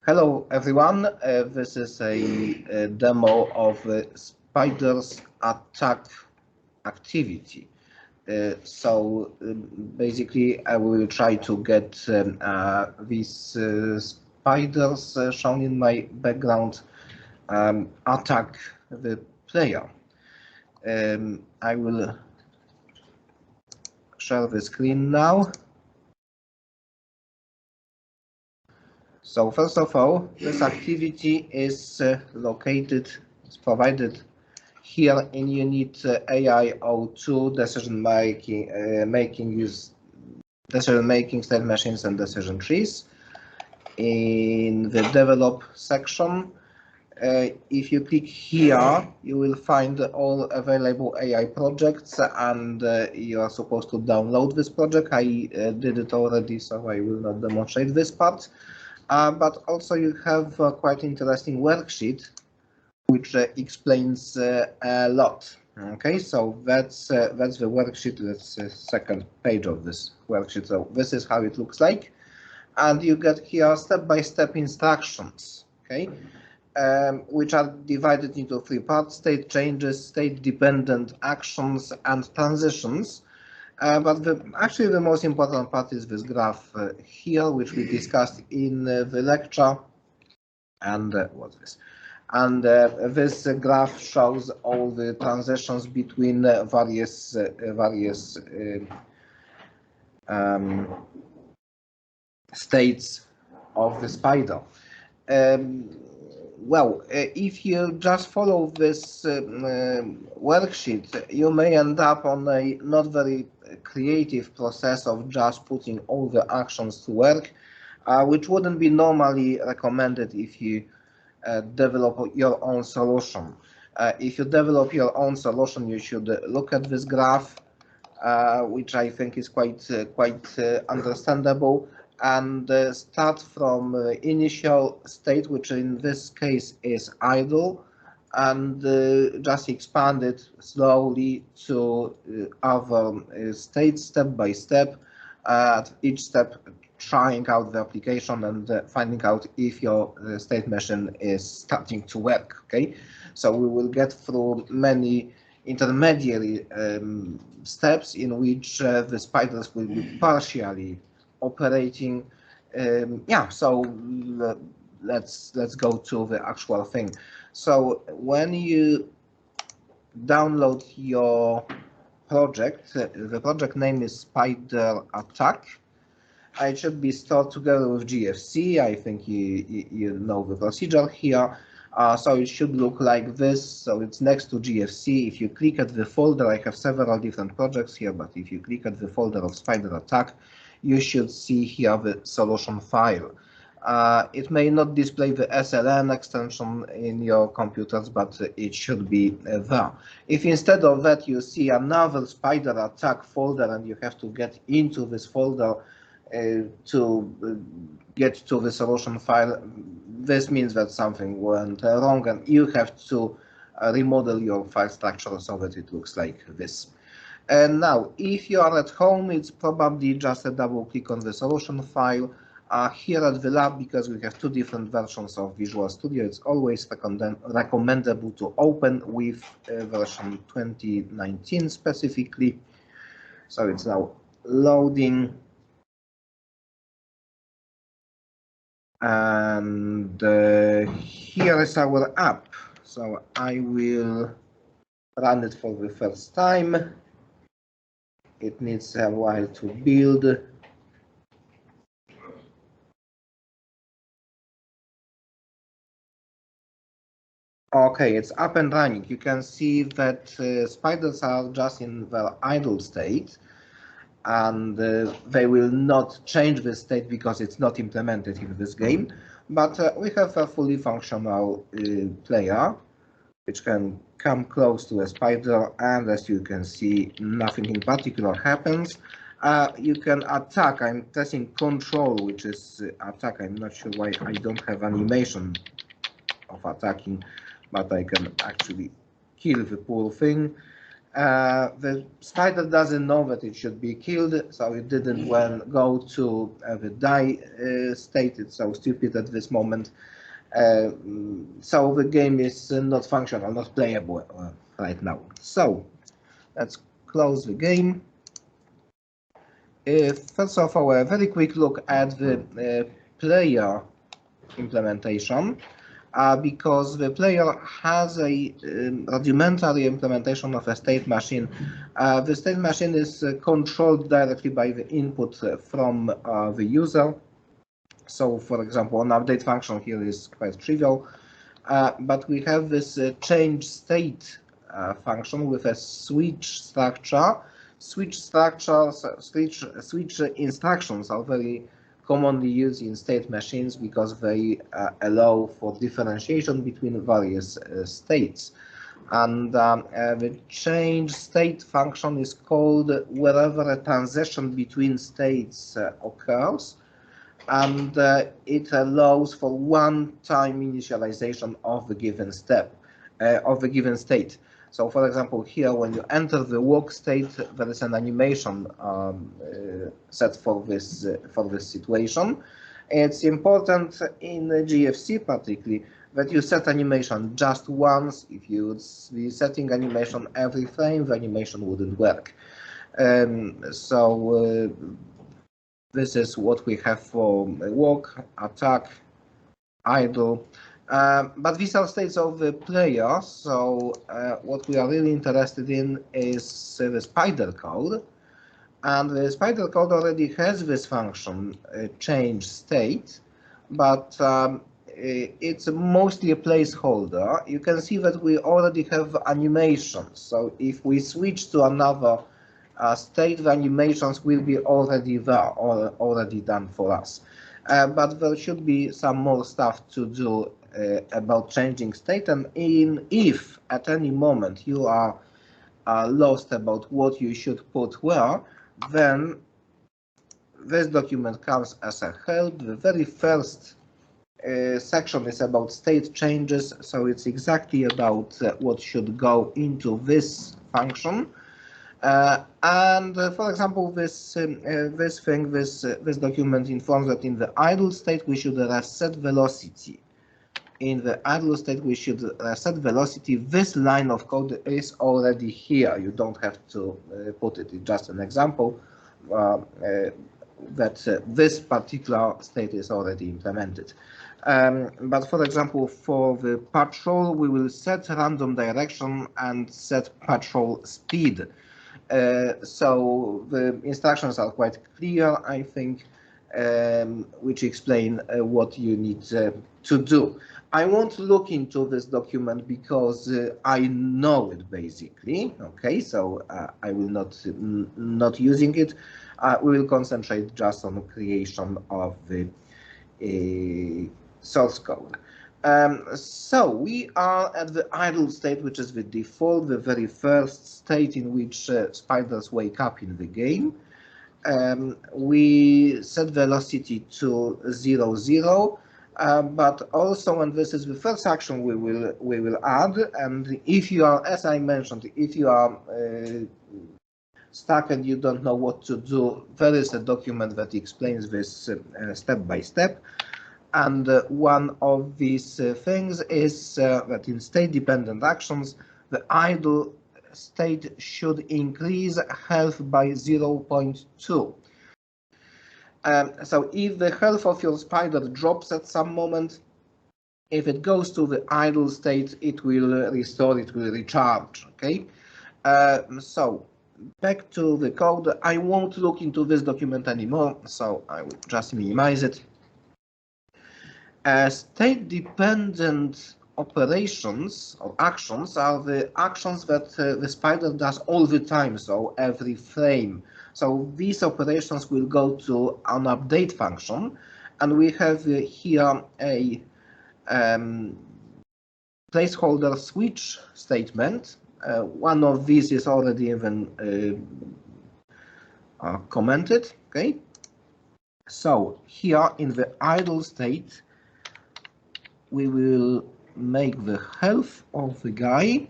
Hello everyone, this is a demo of Spider's attack activity. Basically I will try to get these spiders shown in my background attack the player. I will share the screen now. So first of all, this activity is provided here in unit AI02 decision making state machines and decision trees. In the develop section, if you click here, you will find all available AI projects, and you are supposed to download this project. I did it already, so I will not demonstrate this part. But also you have a quite interesting worksheet which explains a lot. Okay, so that's the worksheet. That's the second page of this worksheet. So this is how it looks like, and you get here step-by-step instructions. Okay, which are divided into three parts: state changes, state-dependent actions, and transitions. But actually the most important part is this graph here, which we discussed in the lecture. And what's this? And this graph shows all the transitions between various states of the spider. Well, if you just follow this worksheet, you may end up on a not very creative process of just putting all the actions to work, which wouldn't be normally recommended if you develop your own solution. If you develop your own solution, you should look at this graph, which I think is quite understandable, and start from initial state, which in this case is idle, and just expand it slowly to other states step by step, at each step trying out the application and finding out if your state machine is starting to work. Okay, so we will get through many intermediary steps in which the spiders will be partially operating. Yeah, so let's go to the actual thing. So when you download your project, the project name is Spider Attack. It should be stored together with GFC. I think you know the procedure here. So it should look like this. So it's next to GFC. If you click at the folder, I have several different projects here, but if you click at the folder of Spider Attack, you should see here the solution file. It may not display the SLN extension in your computers, but it should be there. If instead of that you see another Spider Attack folder and you have to get into this folder to get to the solution file, this means that something went wrong and you have to remodel your file structure so that it looks like this. And now, if you are at home, it's probably just a double click on the solution file. Here at the lab, because we have two different versions of Visual Studio, it's always recommendable to open with version 2019 specifically. So it's now loading. And here is our app. So I will run it for the first time. It needs a while to build. Okay, it's up and running. You can see that spiders are just in their idle state, and they will not change the state because it's not implemented in this game. But we have a fully functional player, which can come close to a spider, and as you can see, nothing in particular happens. You can attack. I'm pressing Control, which is attack. I'm not sure why I don't have animation of attacking, but I can actually kill the poor thing. The spider doesn't know that it should be killed, so it didn't go to the die state. It's so stupid at this moment. So the game is not functional, not playable right now. So let's close the game. First of all, a very quick look at the player implementation. Because the player has a rudimentary implementation of a state machine. The state machine is controlled directly by the input from the user. So, for example, an update function here is quite trivial, but we have this change state function with a switch structure. Switch instructions are very commonly used in state machines because they allow for differentiation between various states. And the change state function is called wherever a transition between states occurs, and it allows for one-time initialization of the given step, of the given state. So, for example, here, when you enter the walk state, there is an animation set for this situation. It's important in GFC, particularly, that you set animation just once. If you be setting animation every frame, the animation wouldn't work. This is what we have for walk, attack, idle. But these are states of the player, so what we are really interested in is the spider code. And the spider code already has this function, change state, but it's mostly a placeholder. You can see that we already have animations. So if we switch to another state, the animations will be already there, or already done for us. But there should be some more stuff to do about changing state, and if at any moment you are lost about what you should put where, then this document comes as a help. The very first section is about state changes, so it's exactly about what should go into this function. For example, this document informs that in the idle state we should reset velocity. In the idle state we should reset velocity. This line of code is already here. You don't have to put it. It's just an example that this particular state is already implemented. But for example, for the patrol, we will set random direction and set patrol speed. So the instructions are quite clear, I think, which explain what you need to do. I won't look into this document because I know it basically. Okay, so I will not using it. We will concentrate just on the creation of the source code. So we are at the idle state, which is the default, the very first state in which spiders wake up in the game. We set velocity to 0, 0, but also, and this is the first action we will add. And if you are, as I mentioned, if you are stuck and you don't know what to do, there is a document that explains this step by step. And one of these things is that in state-dependent actions, the idle state should increase health by 0.2. So if the health of your spider drops at some moment, if it goes to the idle state, it will restore, it will recharge. Okay. So back to the code. I won't look into this document anymore, so I will just minimize it. State-dependent operations or actions are the actions that the spider does all the time, so every frame. So these operations will go to an update function, and we have here a placeholder switch statement. One of these is already even commented. Okay. So here in the idle state, we will make the health of the guy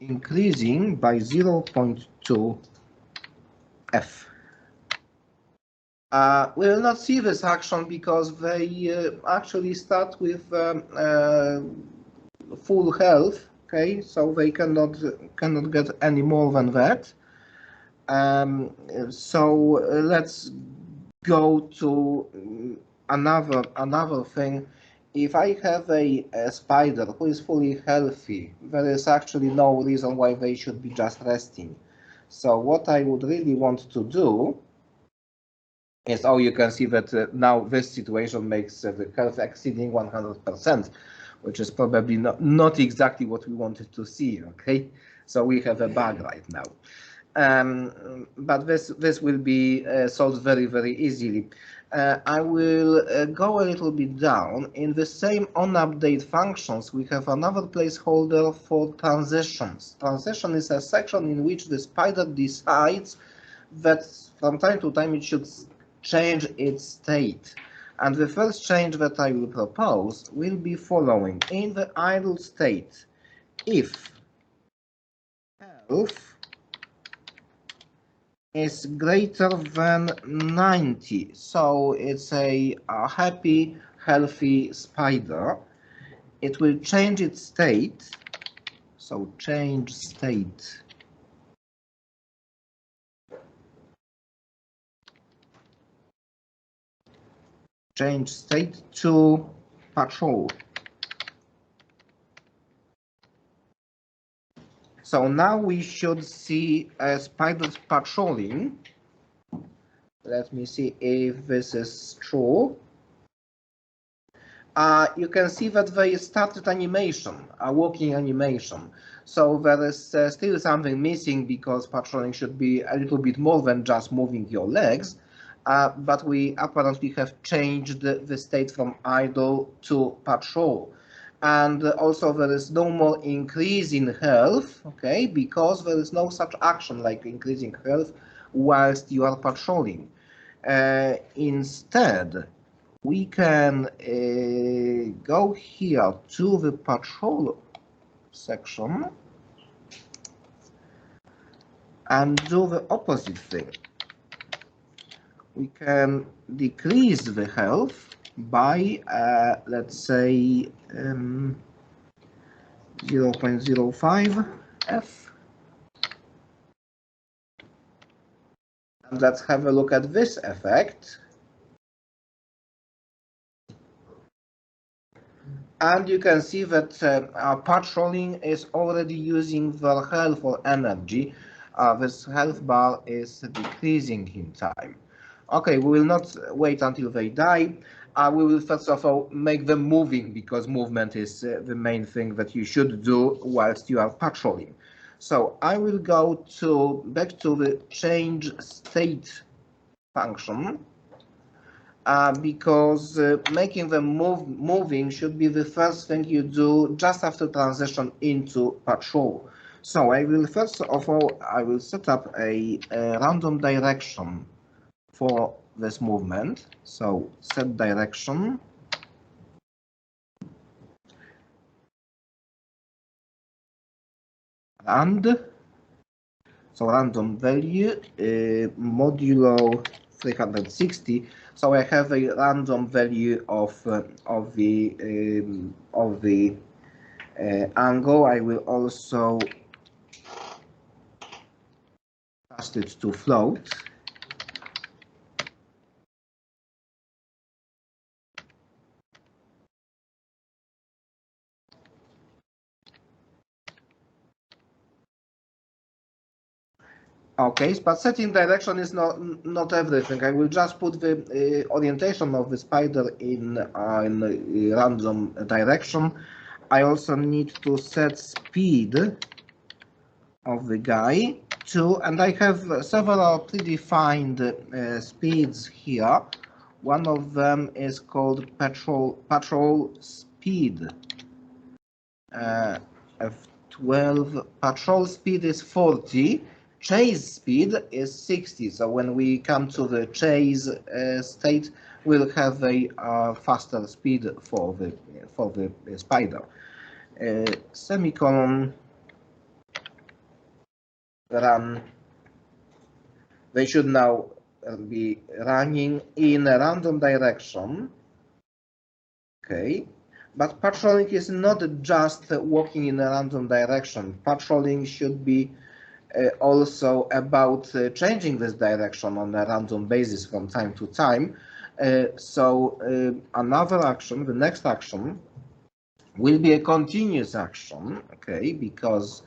increasing by 0.2 f. We will not see this action because they actually start with full health. Okay, so they cannot get any more than that. So let's go to another thing. If I have a spider who is fully healthy, there is actually no reason why they should be just resting. So what I would really want to do is, oh, you can see that now this situation makes the health exceeding 100%, which is probably not exactly what we wanted to see, okay? So we have a bug right now. But this will be solved very, very easily. I will go a little bit down. In the same onUpdate functions, we have another placeholder for transitions. Transition is a section in which the spider decides that from time to time it should change its state. And the first change that I will propose will be following. In the idle state, if health is greater than 90, so it's a happy, healthy spider, it will change its state. So change state. Change state to patrol. So now we should see spiders patrolling. Let me see if this is true. You can see that they started animation, a walking animation. So there is still something missing because patrolling should be a little bit more than just moving your legs. But we apparently have changed the state from idle to patrol. And also there is no more increase in health, okay, because there is no such action like increasing health whilst you are patrolling. Instead, we can go here to the patrol section and do the opposite thing. We can decrease the health by, let's say, 0.05 F. And let's have a look at this effect. And you can see that our patrolling is already using the health or energy. This health bar is decreasing in time. Okay, we will not wait until they die. We will first of all make them moving because movement is the main thing that you should do whilst you are patrolling. So I will go back to the change state function. Because making them moving should be the first thing you do just after transition into patrol. So I will first of all, I will set up a random direction for this movement. So set direction. And so random value modulo 360. So I have a random value of the angle. I will also cast it to float. Okay, but setting direction is not everything. I will just put the orientation of the spider in random direction. I also need to set speed of the guy too, and I have several predefined speeds here. One of them is called patrol speed. F12 patrol speed is 40. Chase speed is 60. So when we come to the chase state, we'll have a faster speed for the spider. Semicolon. run. They should now be running in a random direction. Okay, but patrolling is not just walking in a random direction. Patrolling should be also about changing this direction on a random basis from time to time. So another action, the next action, will be a continuous action, okay, because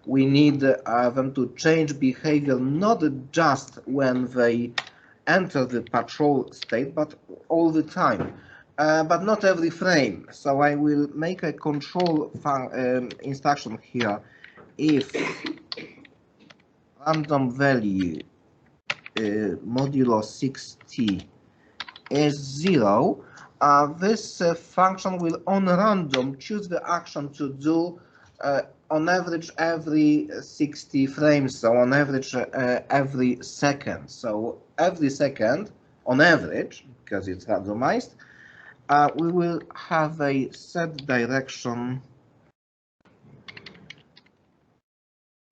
we need them to change behavior not just when they enter the patrol state, but all the time, but not every frame. So I will make a control instruction here. If random value modulo 6t is 0, this function will on random choose the action to do on average every 60 frames, so on average every second. So every second, on average, because it's randomized, we will have a set direction.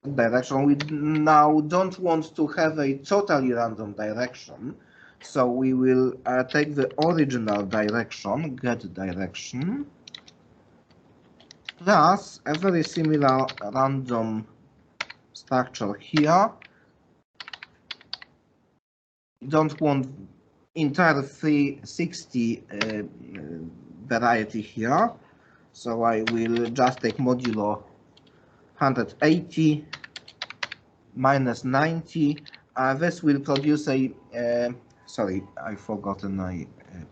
We now don't want to have a totally random direction, so we will take the original direction, get direction, plus a very similar random structure here. Don't want entire 360 variety here, so I will just take modulo 180 minus 90. This will produce a, sorry, I've forgotten a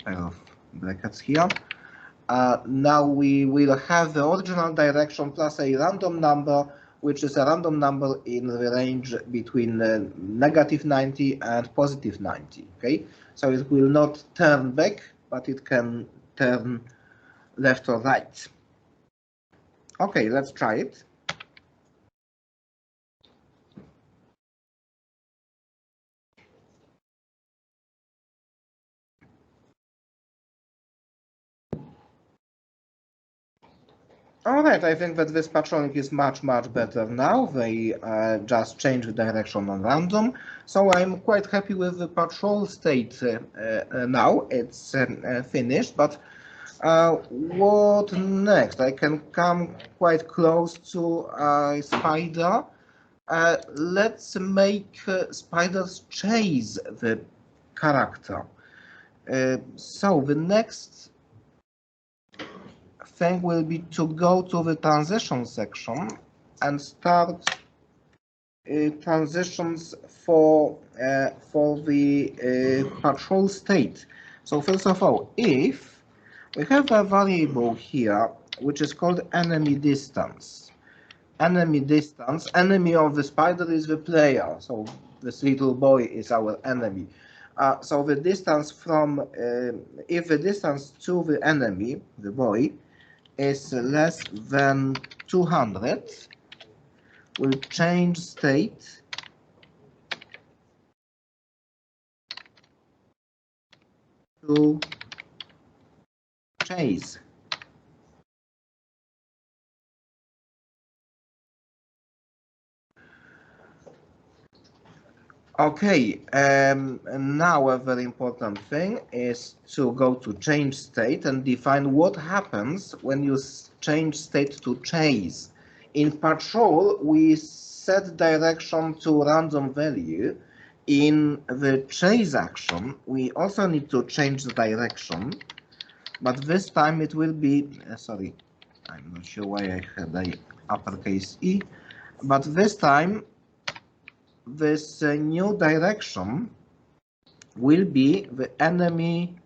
pair of brackets here. Now we will have the original direction plus a random number, which is a random number in the range between negative 90 and positive 90. Okay, so it will not turn back, but it can turn left or right. Okay, let's try it. All right, I think that this patrolling is much better now. They just change the direction on random. So I'm quite happy with the patrol state now. It's finished, but what next? I can come quite close to spider. Let's make spiders chase the character. So the next thing will be to go to the transition section and start transitions for the patrol state. So first of all, if we have a variable here which is called enemy distance. Enemy distance, enemy of the spider is the player, so this little boy is our enemy. So the distance from, if the distance to the enemy, the boy, is less than 200, we'll change state to chase. Okay, now a very important thing is to go to change state and define what happens when you change state to chase. In patrol, we set direction to random value. In the chase action, we also need to change the direction, but this time it will be, sorry, I'm not sure why I had a uppercase E, but this time this new direction will be the enemy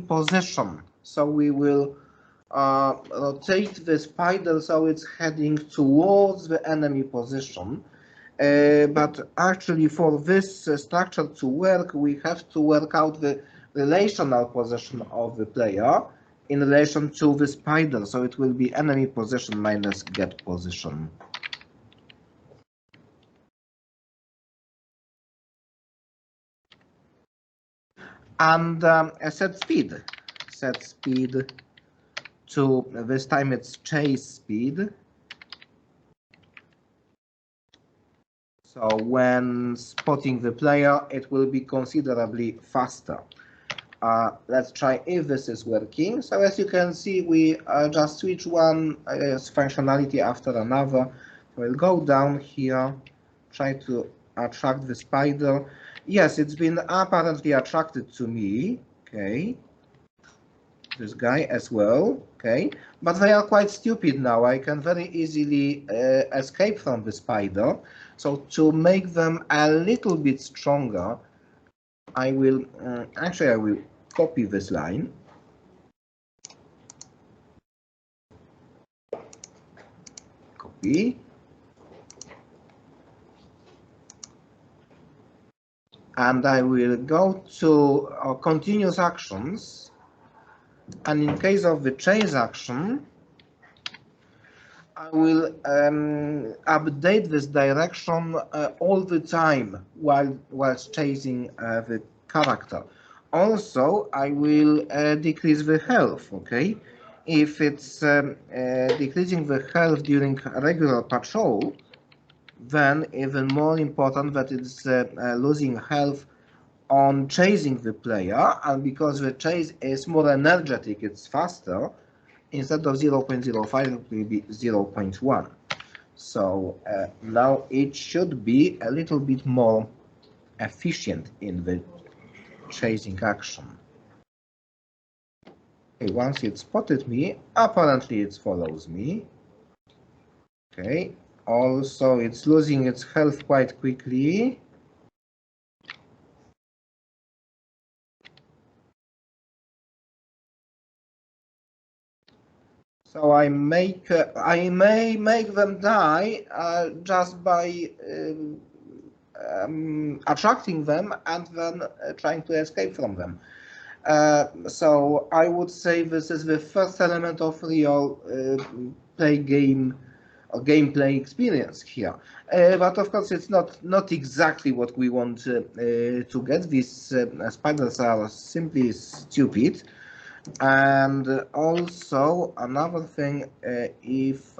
position. So we will rotate the spider so it's heading towards the enemy position. But actually for this structure to work, we have to work out the relational position of the player in relation to the spider. So it will be enemy position minus get position. And set speed to, this time it's chase speed, So when spotting the player, it will be considerably faster. Let's try if this is working. So as you can see, we just switch one functionality after another. So we'll go down here, try to attract the spider. Yes, it's been apparently attracted to me. Okay. This guy as well. Okay. But they are quite stupid now. I can very easily escape from the spider. So to make them a little bit stronger, I will actually I will copy this line. Copy. And I will go to continuous actions. And in case of the chase action, I will update this direction all the time whilst chasing the character. Also, I will decrease the health, okay? If it's decreasing the health during a regular patrol, then even more important that it's losing health on chasing the player, and because the chase is more energetic, it's faster, instead of 0.05 it will be 0.1. So now it should be a little bit more efficient in the chasing action. Okay, once it spotted me, apparently it follows me. Okay, also it's losing its health quite quickly. So I may make them die just by attracting them and then trying to escape from them. So I would say this is the first element of real gameplay experience here. But of course, it's not exactly what we want to get. These spiders are simply stupid. And also another thing, if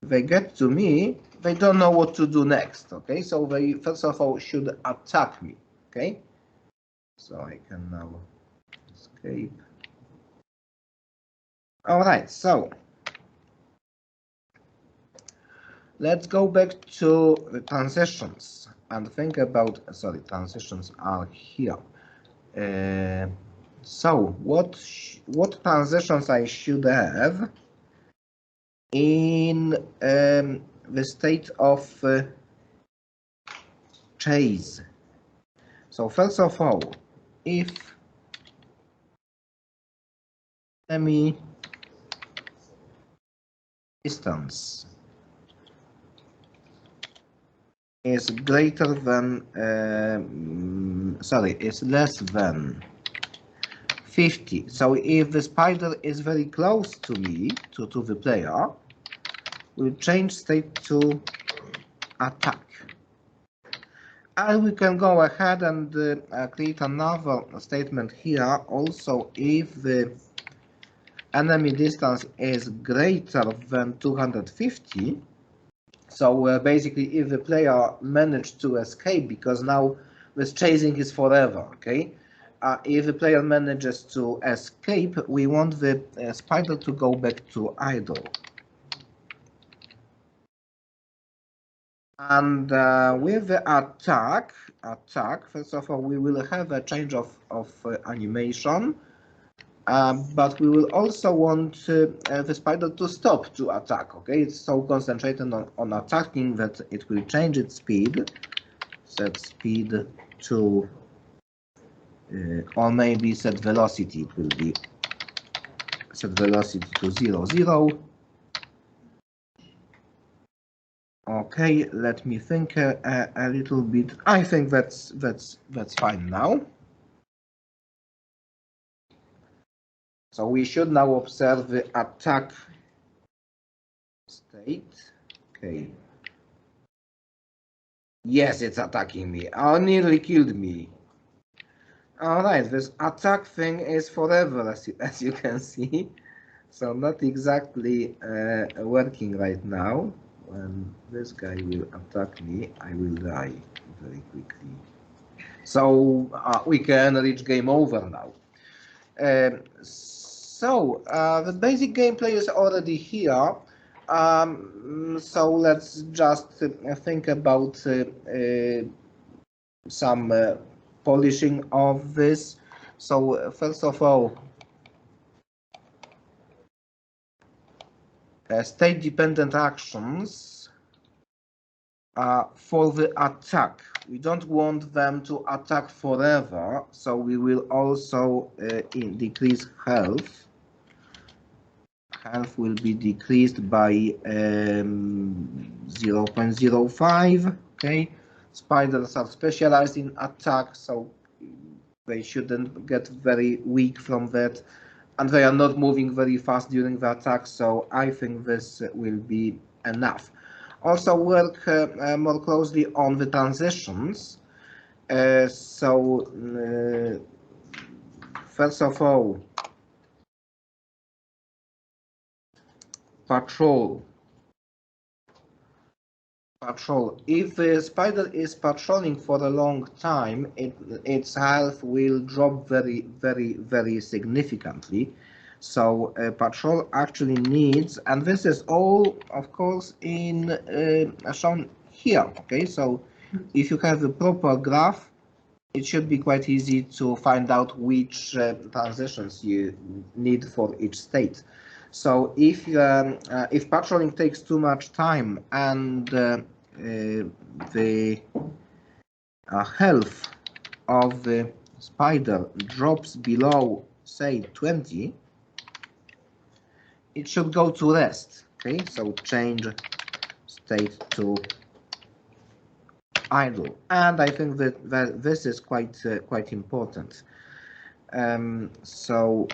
they get to me, they don't know what to do next. Okay, so they first of all should attack me. Okay, so I can now escape. All right, so let's go back to the transitions and think about. Sorry, transitions are here. So what transitions I should have in the state of chase? So first of all, if enemy distance is greater than is less than 50. So if the spider is very close to me, to the player, we'll change state to attack. And we can go ahead and create another statement here. Also, if the enemy distance is greater than 250, so basically if the player managed to escape, because now this chasing is forever, okay? If the player manages to escape, we want the spider to go back to idle. And with the attack, first of all, we will have a change of animation, but we will also want the spider to stop to attack, okay? It's so concentrated on attacking that it will change its speed, set speed to or maybe set velocity. It will be set velocity to 0, 0. Okay, let me think a little bit. I think that's fine now. So we should now observe the attack state. Okay. Yes, it's attacking me. Oh, nearly killed me. All right, this attack thing is forever, as you can see. So not exactly working right now. when this guy will attack me, I will die very quickly. So we can reach game over now. The basic gameplay is already here. So let's just think about some polishing of this. So first of all, state-dependent actions for the attack. We don't want them to attack forever, so we will also decrease health. Health will be decreased by 0.05. Okay, spiders are specialized in attack, so they shouldn't get very weak from that, and they are not moving very fast during the attack, so I think this will be enough. Also work more closely on the transitions. First of all, patrol. If the spider is patrolling for a long time, its health will drop very significantly. So patrol actually needs, and this is all, of course, in shown here. Okay, so if you have the proper graph, it should be quite easy to find out which transitions you need for each state. So if patrolling takes too much time and the health of the spider drops below, say, 20, it should go to rest. Okay, so change state to idle, and I think that this is quite important. So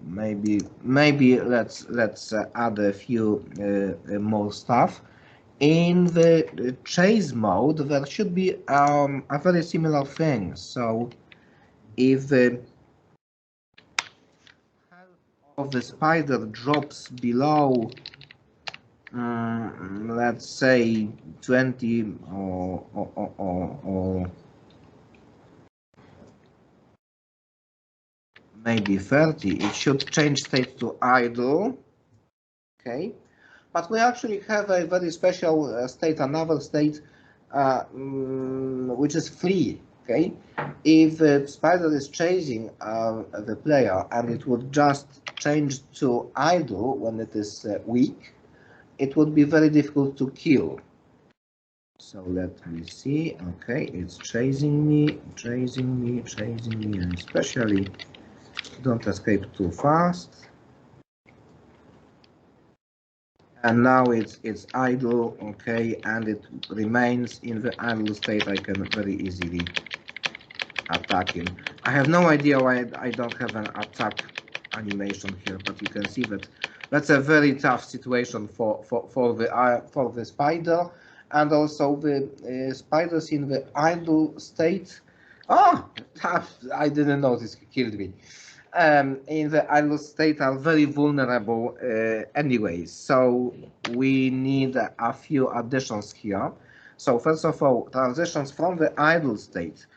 maybe let's add a few more stuff. In the chase mode, there should be a very similar thing. So if the health of the spider drops below, let's say 20 or maybe 30, it should change state to idle. Okay, but we actually have a very special state, another state, which is free. Okay, if the spider is chasing the player and it would just change to idle when it is weak, it would be very difficult to kill. So let me see. Okay, it's chasing me, and especially don't escape too fast. And now it's idle, okay, and it remains in the idle state. I can very easily attack him. I have no idea why I don't have an attack animation here, but you can see that that's a very tough situation for the spider, and also the spiders in the idle state. Oh, I didn't notice, he killed me. In the idle state are very vulnerable anyways, so we need a few additions here. So first of all, transitions from the idle state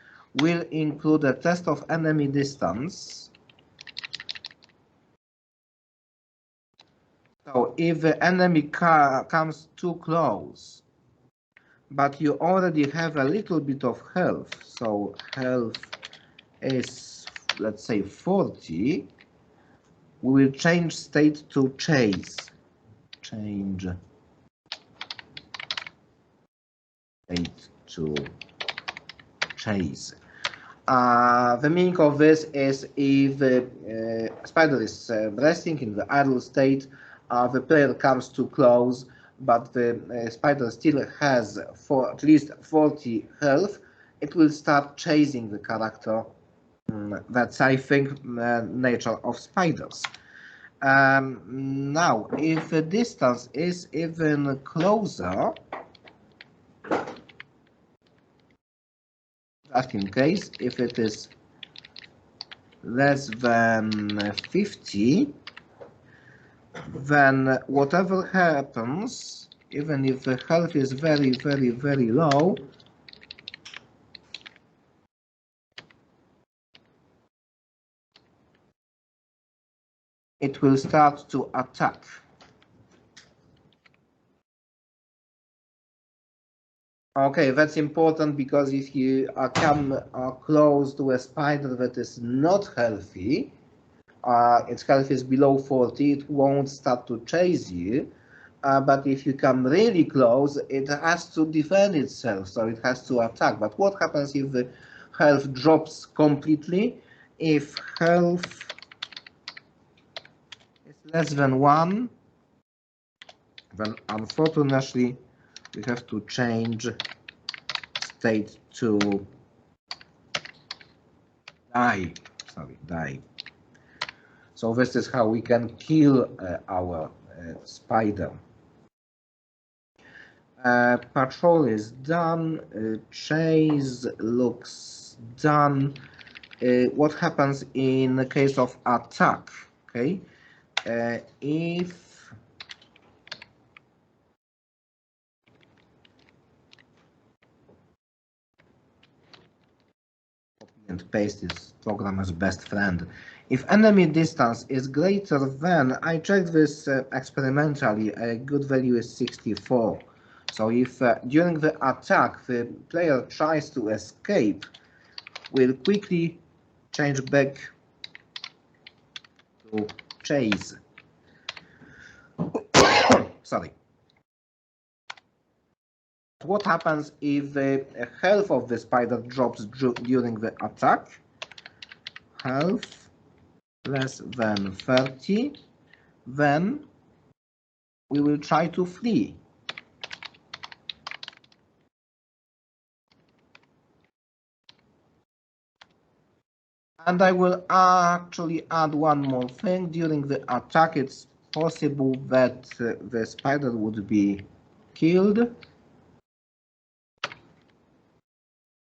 will include a test of enemy distance. So if the enemy comes too close, but you already have a little bit of health, so health is, let's say, 40, we will change state to chase. Change state to chase. The meaning of this is if the spider is resting in the idle state, the player comes too close, but the spider still has at least 40 health, it will start chasing the character. That's, I think, nature of spiders. Now, if the distance is even closer, just in case, if it is less than 50, then whatever happens, even if the health is very, very, very low, it will start to attack. Okay, that's important because if you come close to a spider that is not healthy, its health is below 40, it won't start to chase you. But if you come really close, it has to defend itself, so it has to attack. But what happens if the health drops completely? If health is less than 1, then unfortunately we have to change state to die. Die. So this is how we can kill our spider. Patrol is done. Chase looks done. What happens in the case of attack? Okay, if copy and paste is programmer's best friend. If enemy distance is greater than, I checked this experimentally, a good value is 64. So if during the attack the player tries to escape, we'll quickly change back to chase. Sorry. What happens if the health of the spider drops during the attack? Health less than 30, then we will try to flee. And I will actually add one more thing. During the attack, it's possible that the spider would be killed.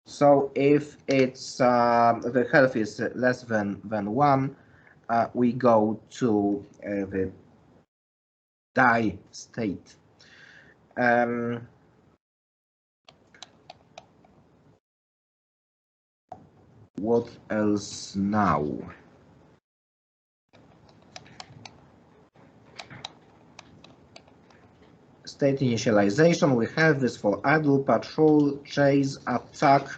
So if it's the health is less than 1, we go to the die state. What else now? State initialization, we have this for idle, patrol, chase, attack,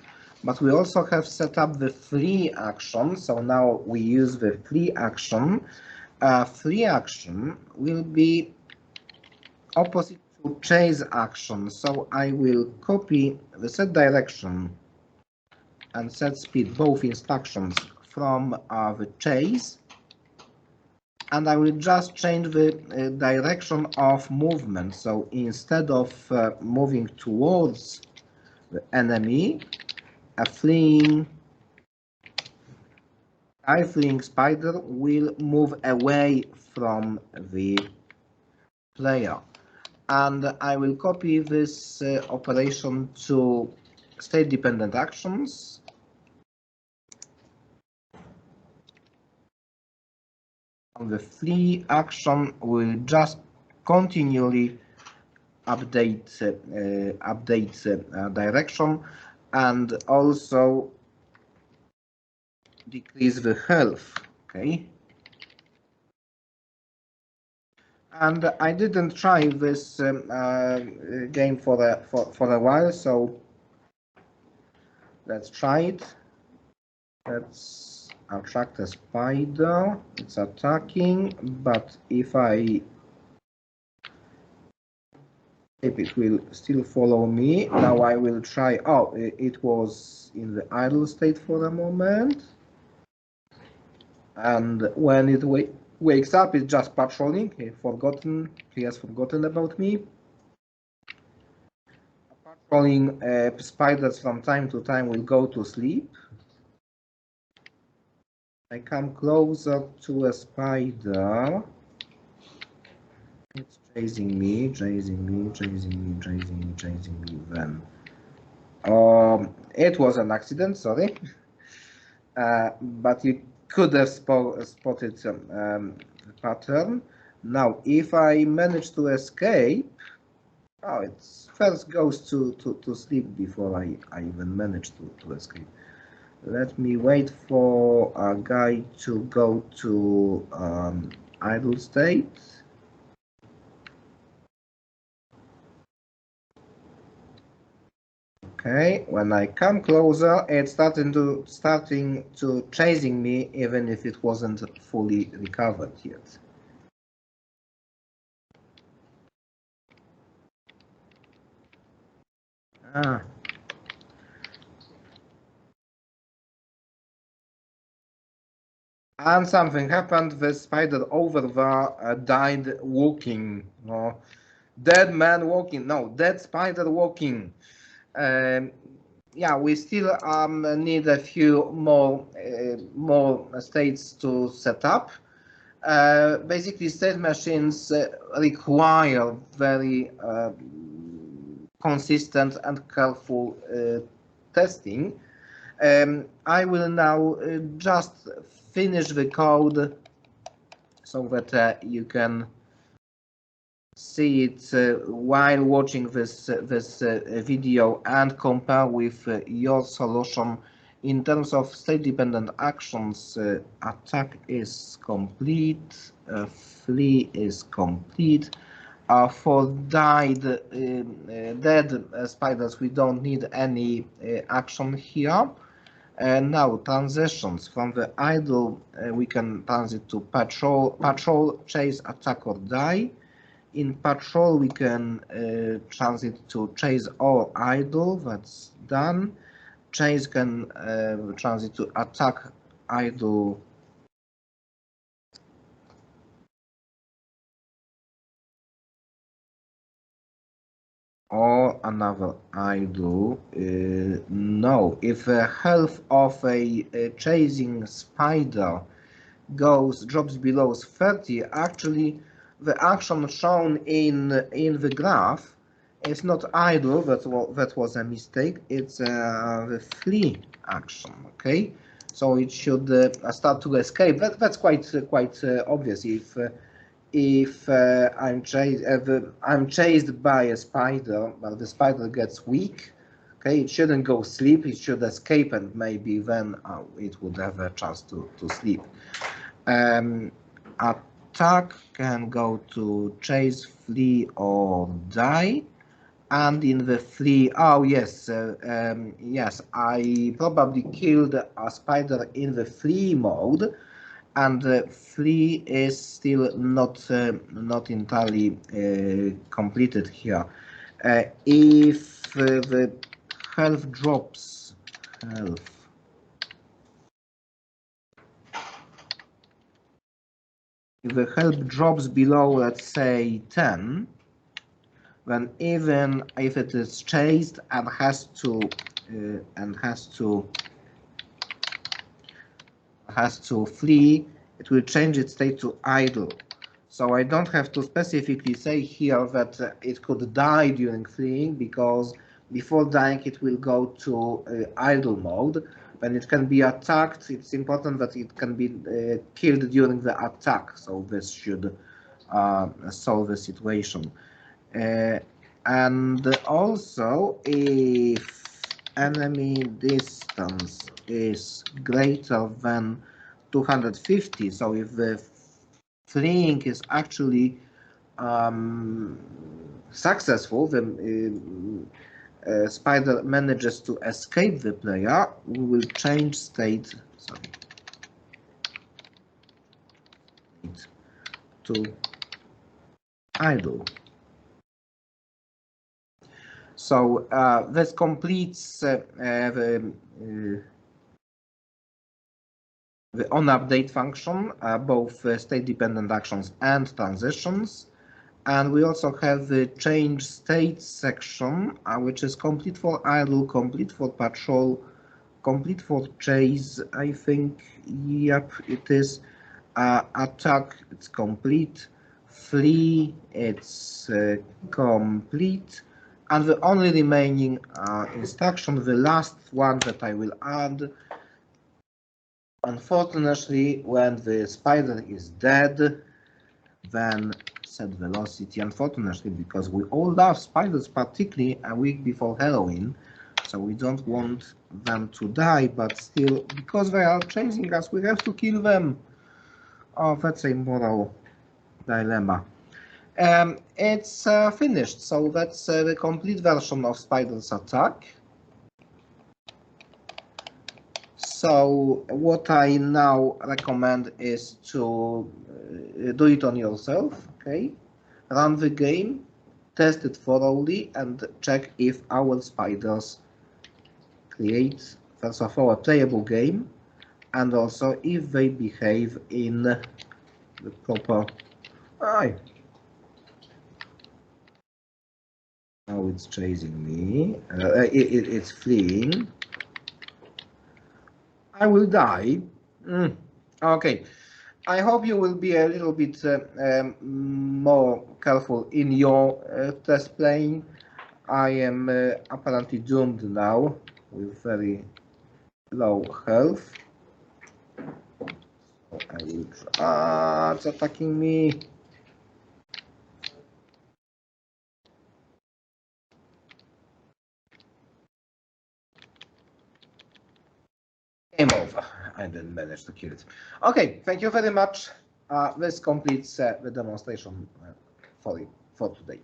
but we also have set up the flee action. So now we use the flee action. Flee action will be opposite to chase action. So I will copy the set direction and set speed, both instructions, from the chase, and I will just change the direction of movement. So instead of moving towards the enemy, a fleeing spider will move away from the player. And I will copy this operation to state-dependent actions. On the flee action, we'll just continually update direction and also decrease the health. Okay. And I didn't try this game for a while, so let's try it. Let's attract a spider. It's attacking, but if it will still follow me. Now I will try. Oh, it was in the idle state for a moment, and when it wakes up, it's just patrolling. He has forgotten about me. Patrolling spiders from time to time will go to sleep. I come closer to a spider. It's chasing me, then. It was an accident, sorry. But you could have spotted the pattern. Now, if I manage to escape, oh, it first goes to sleep before I even manage to escape. Let me wait for a guy to go to idle state. Okay, when I come closer, it's starting to chasing me, even if it wasn't fully recovered yet. And something happened. The spider over there died walking. No, dead man walking. No, dead spider walking. Yeah, we still need a few more states to set up. Basically, state machines require very consistent and careful testing. I will now just finish the code so that you can see it while watching this video and compare with your solution. In terms of state-dependent actions, attack is complete, flee is complete. For dead spiders, we don't need any action here. Now transitions from the idle, we can transit to patrol, chase, attack, or die. In patrol, we can transit to chase or idle. That's done. Chase can transit to attack, idle, or another idle. No, if the health of a chasing spider drops below 30, actually the action shown in the graph is not idle. That was a mistake. It's the flee action. Okay, so it should start to escape. That's quite obvious. If I'm chased by a spider, well, the spider gets weak. Okay, it shouldn't go sleep. It should escape, and maybe then it would have a chance to sleep. Attack can go to chase, flee, or die. And in the flee, oh yes, yes, I probably killed a spider in the flee mode, and the flee is still not entirely completed here. If the health drops, if the health drops below, let's say 10, then even if it is chased and has to flee, it will change its state to idle. So I don't have to specifically say here that it could die during fleeing, because before dying it will go to idle mode. When it can be attacked, it's important that it can be killed during the attack. So this should solve the situation. And also, if enemy distance is greater than 250, so if the fleeing is actually successful, the spider manages to escape the player, we will change state to idle. So this completes the onUpdate function, both state-dependent actions and transitions. And we also have the change state section, which is complete for idle, complete for patrol, complete for chase, I think. Yep, it is. Attack, it's complete. Flee, it's complete. And the only remaining instruction, the last one that I will add, Unfortunately, when the spider is dead, then set velocity, unfortunately, because we all love spiders, particularly a week before Halloween, so we don't want them to die, but still, because they are chasing us, we have to kill them. Oh, that's a moral dilemma. It's finished, so that's the complete version of Spider's attack. So what I now recommend is to do it on yourself, okay? Run the game, test it thoroughly, and check if our spiders create, first of all, a playable game, and also if they behave in the proper... Now it's chasing me. It's fleeing. I will die. Okay. I hope you will be a little bit more careful in your test playing. I am apparently doomed now with very low health. So I will try. It's attacking me. Game over. I didn't manage to kill it. Okay, thank you very much. This completes the demonstration for today.